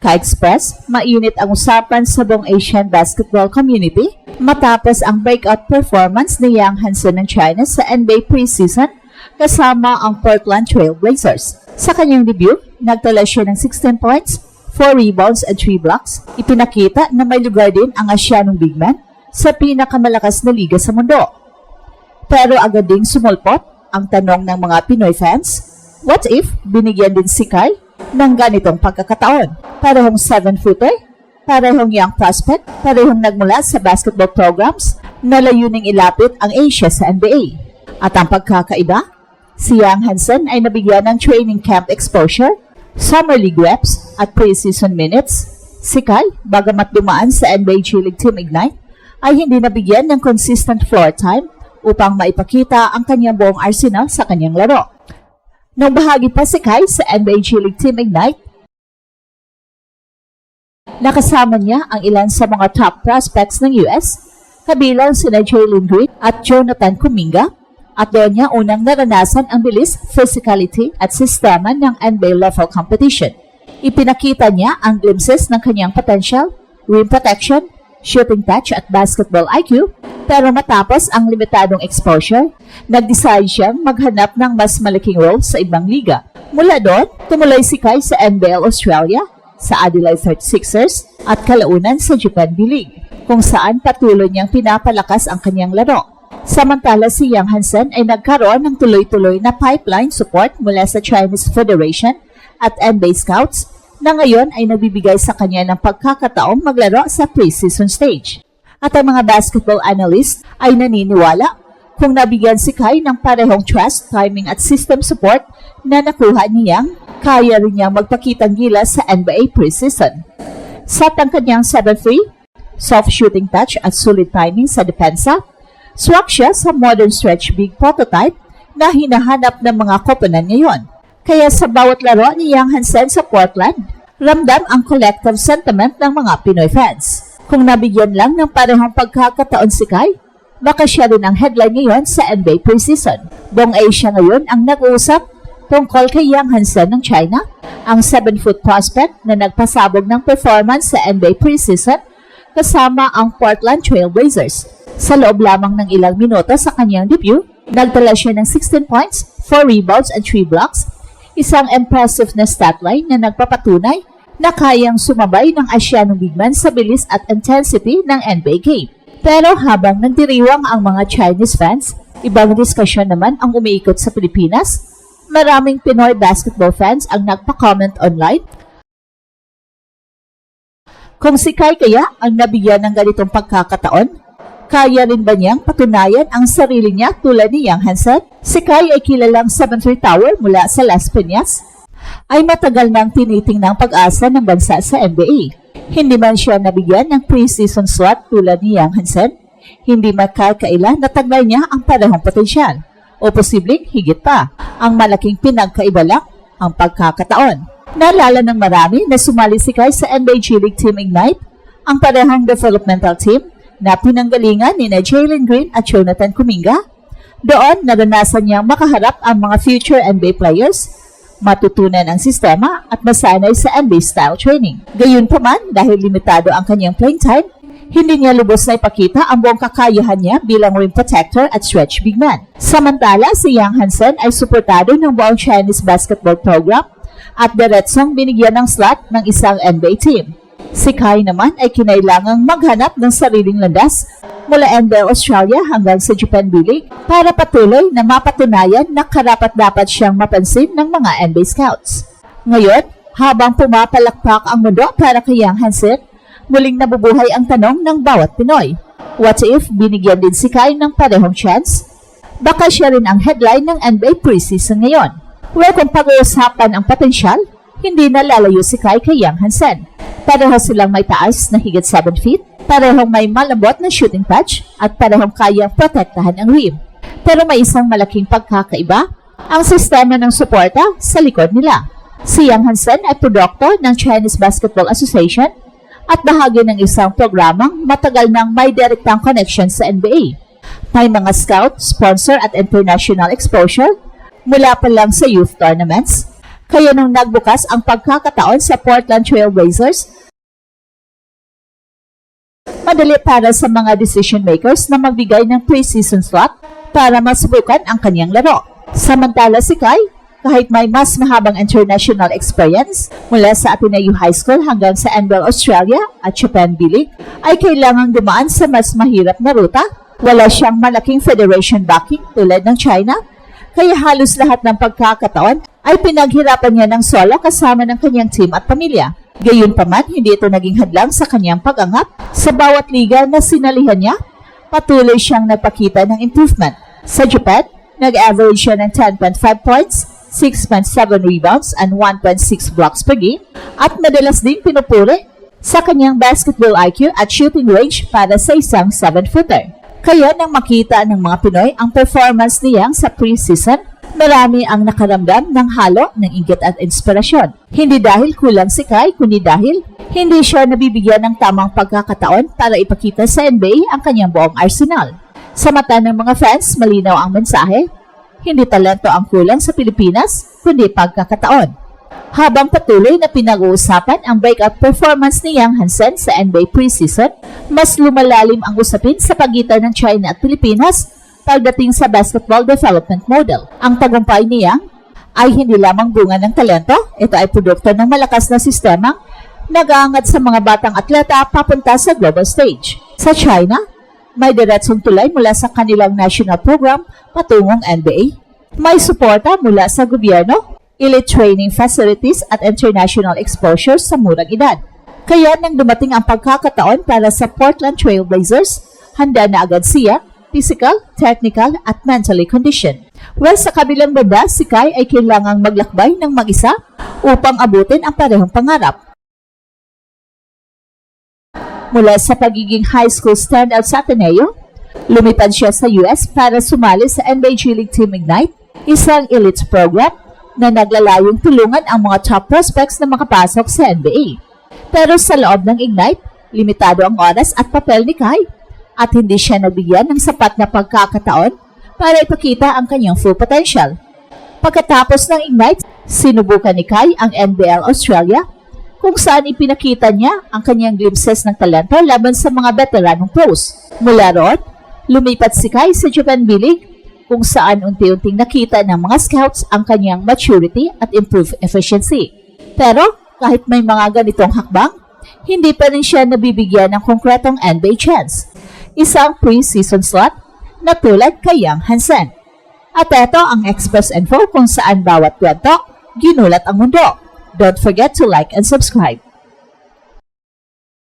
Ka-Express, mainit ang usapan sa buong Asian basketball community matapos ang breakout performance ni Yang Hansen ng China sa NBA preseason kasama ang Portland Trail Blazers. Sa kanyang debut, nagtala siya ng 16 points, 4 rebounds and 3 blocks. Ipinakita na may lugar din ang Asianong big man sa pinakamalakas na liga sa mundo. Pero agad ding sumulpot ang tanong ng mga Pinoy fans, what if binigyan din si Kai ng ganitong pagkakataon? Parehong 7-footer, parehong young prospect, parehong nagmula sa basketball programs na layuning ilapit ang Asia sa NBA. At ang pagkakaiba, si Yang Hansen ay nabigyan ng training camp exposure, summer league reps at preseason minutes. Si Kai, bagamat dumaan sa NBA G League Team Ignite, ay hindi nabigyan ng consistent floor time upang maipakita ang kanyang buong arsenal sa kanyang laro. Nung bahagi pa si Kai sa NBA G League Team Ignite, nakasama niya ang ilan sa mga top prospects ng US, kabilang sina Jalen Green at Jonathan Kuminga, at doon niya unang naranasan ang bilis, physicality at sistema ng NBA level competition. Ipinakita niya ang glimpses ng kanyang potential, rim protection, shooting touch at basketball IQ, pero matapos ang limitadong exposure, nag-decide siyang maghanap ng mas malaking role sa ibang liga. Mula doon, tumuloy si Kai sa NBL Australia, sa Adelaide 36ers at kalaunan sa Japan B-League, kung saan patuloy niyang pinapalakas ang kanyang laro. Samantala si Yang Hansen ay nagkaroon ng tuloy-tuloy na pipeline support mula sa Chinese Federation at NBA Scouts na ngayon ay nagbibigay sa kanya ng pagkakataong maglaro sa preseason stage. At ang mga basketball analyst ay naniniwala kung nabigyan si Kai ng parehong trust, timing at system support na nakuha niyang, kaya rin niyang magpakitang gilas sa NBA preseason. Sa kanyang 7-3, soft shooting touch at solid timing sa depensa, swak siya sa modern stretch big prototype na hinahanap ng mga koponan ngayon. Kaya sa bawat laro ni Yang Hansen sa Portland, ramdam ang collective sentiment ng mga Pinoy fans. Kung nabigyan lang ng parehong pagkakataon si Kai, baka siya rin ang headline ngayon sa NBA preseason. Buong Asia ngayon ang nag-uusap tungkol kay Yang Hansen ng China, ang 7-foot prospect na nagpasabog ng performance sa NBA preseason kasama ang Portland Trail Blazers. Sa loob lamang ng ilang minuto sa kanyang debut, nagtala siya ng 16 points, 4 rebounds and 3 blocks, isang impressive na stat line na nagpapatunay na kayang sumabay ng Asianong big man sa bilis at intensity ng NBA game. Pero habang nagdiriwang ang mga Chinese fans, ibang diskusyon naman ang umiikot sa Pilipinas. Maraming Pinoy basketball fans ang nagpa-comment online. Kung si Kai kaya ang nabigyan ng ganitong pagkakataon, kaya rin ba niyang patunayan ang sarili niya tulad ni Yang Hansen? Si Kai ay kilalang 7-3 tower mula sa Las Piñas, ay matagal nang tinitingnang pag-asa ng bansa sa NBA. Hindi man siya nabigyan ng preseason slot tulad ni Yang Hansen, hindi magkakaila na taglay niya ang parehong potensyal, o posibleng higit pa. Ang malaking pinagkaiba lang ang pagkakataon. Naalala ng marami na sumali si Kai sa NBA G League Team Ignite, ang parehong developmental team na pinanggalingan ni Jalen Green at Jonathan Kuminga. Doon, naranasan niyang makaharap ang mga future NBA players, matutunan ang sistema at masanay sa NBA style training. Gayunpaman, dahil limitado ang kanyang playing time, hindi niya lubos na ipakita ang buong kakayahan niya bilang rim protector at stretch big man. Samantala, si Yang Hansen ay suportado ng buong Chinese basketball program at diretsong binigyan ng slot ng isang NBA team. Si Kai naman ay kinailangang maghanap ng sariling landas mula NBL Australia hanggang sa Japan B-League para patuloy na mapatunayan na karapat-dapat siyang mapansin ng mga NBA scouts. Ngayon, habang pumapalakpak ang mundo para kay Yang Hansen, muling nabubuhay ang tanong ng bawat Pinoy. What if binigyan din si Kai ng parehong chance? Baka siya rin ang headline ng NBA preseason ngayon. Well, kung pag-uusapan ang potensyal, hindi na lalayo si Kai kay Yang Hansen. Pareho silang may taas na higit 7 feet, parehong may malambot na shooting touch, at parehong kayang protektahan ang rim. Pero may isang malaking pagkakaiba, ang sistema ng suporta sa likod nila. Si Yang Hansen ay produkto ng Chinese Basketball Association at bahagi ng isang programang matagal nang may direktang connection sa NBA. May mga scout, sponsor at international exposure mula pa lang sa youth tournaments. Kaya nung nagbukas ang pagkakataon sa Portland Trail Blazers, madali para sa mga decision makers na magbigay ng preseason slot para masubukan ang kanyang laro. Samantala si Kai, kahit may mas mahabang international experience mula sa Ateneo High School hanggang sa NBL Australia at Japan B-League, ay kailangang dumaan sa mas mahirap na ruta. Wala siyang malaking federation backing tulad ng China, kaya halos lahat ng pagkakataon ay pinaghirapan niya ng solo kasama ng kanyang team at pamilya. Gayunpaman, hindi ito naging hadlang sa kanyang pag-angat. Sa bawat liga na sinalihan niya, patuloy siyang nagpakita ng improvement. Sa Japan, nag-average siya ng 10.5 points, 6.7 rebounds, and 1.6 blocks per game, at madalas din pinupuri sa kanyang basketball IQ at shooting range para sa isang 7-footer. Kaya nang makita ng mga Pinoy ang performance niyang sa preseason, marami ang nakaramdam ng halo ng inggit at inspirasyon. Hindi dahil kulang si Kai, kundi dahil hindi siya nabibigyan ng tamang pagkakataon para ipakita sa NBA ang kanyang buong arsenal. Sa mata ng mga fans, malinaw ang mensahe, hindi talento ang kulang sa Pilipinas, kundi pagkakataon. Habang patuloy na pinag-uusapan ang breakout performance ni Yang Hansen sa NBA preseason, mas lumalalim ang usapin sa pagitan ng China at Pilipinas pagdating sa basketball development model. Ang tagumpay ni Yang ay hindi lamang bunga ng talento, ito ay produkto ng malakas na sistemang nag-aangat sa mga batang atleta papunta sa global stage. Sa China, may diretsong tulay mula sa kanilang national program patungong NBA. May suporta mula sa gobyerno, elite training facilities at international exposure sa murang edad. Kaya nang dumating ang pagkakataon para sa Portland Trail Blazers, handa na agad siya, physical, technical at mentally conditioned. Well, sa kabilang banda, si Kai ay kailangang maglakbay ng mag-isa upang abutin ang parehong pangarap. Mula sa pagiging high school standout sa Ateneo, lumipad siya sa US para sumali sa NBA G League Team Ignite, isang elite program na naglalayong tulungan ang mga top prospects na makapasok sa NBA. Pero sa loob ng Ignite, limitado ang oras at papel ni Kai at hindi siya nabigyan ng sapat na pagkakataon para ipakita ang kanyang full potential. Pagkatapos ng Ignite, sinubukan ni Kai ang NBL Australia kung saan ipinakita niya ang kanyang glimpses ng talento laban sa mga veteranong pros. Mula roon, lumipat si Kai sa Japan B-League kung saan unti-unting nakita ng mga scouts ang kanyang maturity at improved efficiency. Pero kahit may mga ganitong hakbang, hindi pa rin siya nabibigyan ng konkretong NBA chance. Isang pre-season slot na tulad kay Yang Hansen. At ito ang Express Info kung saan bawat kwento, ginulat ang mundo. Don't forget to like and subscribe.